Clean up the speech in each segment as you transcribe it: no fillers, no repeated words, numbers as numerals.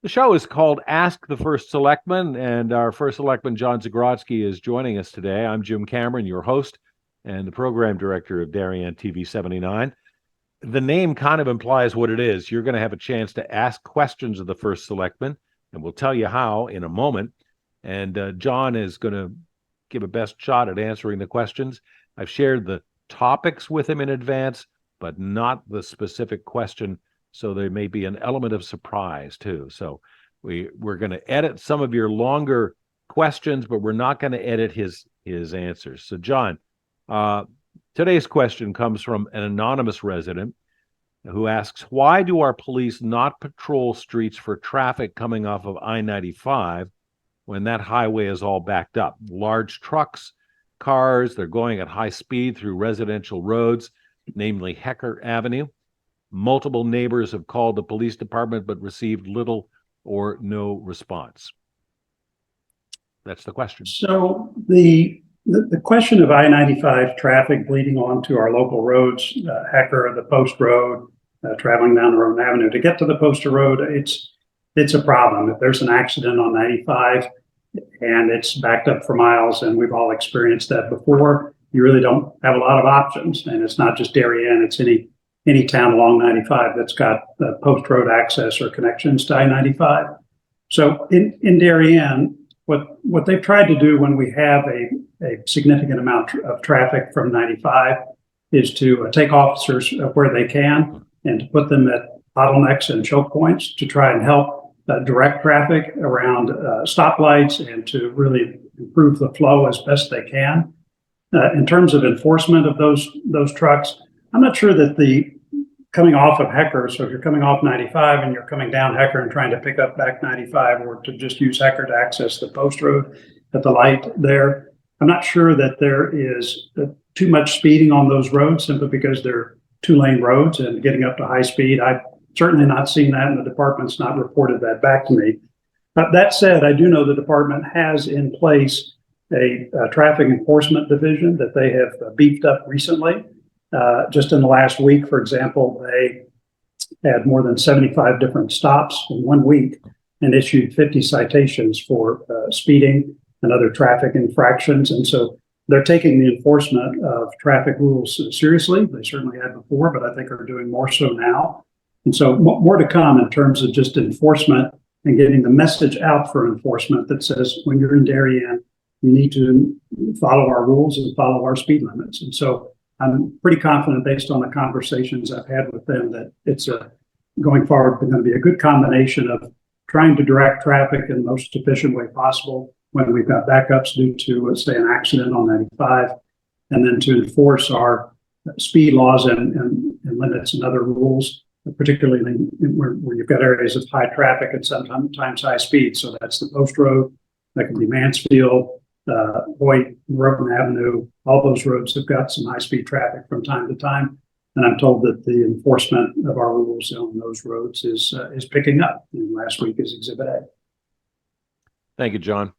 The show is called Ask the First Selectman, and our first selectman, John Zagrodzky, is joining us today. I'm Jim Cameron, your host and the program director of Darien TV 79. The name kind of implies what it is. You're going to have a chance to ask questions of the first selectman, and we'll tell you how in a moment. And John is going to give a best shot at answering the questions. I've shared the topics with him in advance, but not the specific question. So there may be an element of surprise too. So we're going to edit some of your longer questions, but we're not going to edit his answers. So John, today's question comes from an anonymous resident who asks, why do our police not patrol streets for traffic coming off of I-95 when that highway is all backed up? Large trucks, cars, they're going at high speed through residential roads, namely Hecker Avenue. Multiple neighbors have called the police department but received little or no response. That's the question. So the question of I-95 traffic bleeding onto our local roads, Hecker, the Post Road, traveling down the Roan Avenue, to get to the Poster Road, it's a problem. If there's an accident on 95 and it's backed up for miles, and we've all experienced that before, you really don't have a lot of options. And it's not just Darien, it's any town along 95 that's got Post Road access or connections to I-95. So in Darien, what they've tried to do when we have a significant amount of traffic from 95 is to take officers where they can and to put them at bottlenecks and choke points to try and help direct traffic around stoplights and to really improve the flow as best they can. In terms of enforcement of those trucks, I'm not sure that the coming off of Hecker, so if you're coming off 95 and you're coming down Hecker and trying to pick up back 95, or to just use Hecker to access the Post Road at the light there, I'm not sure that there is too much speeding on those roads simply because they're two-lane roads and getting up to high speed. I've certainly not seen that, and the department's not reported that back to me. That said, I do know the department has in place a traffic enforcement division that they have beefed up recently. Just in the last week, for example, they had more than 75 different stops in 1 week and issued 50 citations for speeding and other traffic infractions. And so they're taking the enforcement of traffic rules seriously. They certainly had before, but I think are doing more so now. And so more to come in terms of just enforcement and getting the message out for enforcement that says, when you're in Darien, you need to follow our rules and follow our speed limits. And so I'm pretty confident, based on the conversations I've had with them, that it's going forward going to be a good combination of trying to direct traffic in the most efficient way possible when we've got backups due to, say, an accident on 95, and then to enforce our speed laws and limits and other rules, particularly where you've got areas of high traffic and sometimes high speed. So that's the Post Road, that can be Mansfield, Hoyt, Roan Avenue. All those roads have got some high-speed traffic from time to time, and I'm told that the enforcement of our rules on those roads is picking up. And last week is Exhibit A. Thank you, John.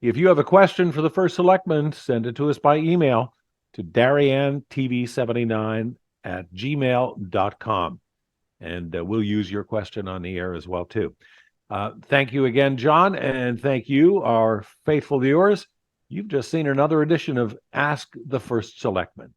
If you have a question for the first selectman, send it to us by email to darientv79@gmail.com, and we'll use your question on the air as well too. Thank you again, John, and thank you, our faithful viewers. You've just seen another edition of Ask the First Selectman.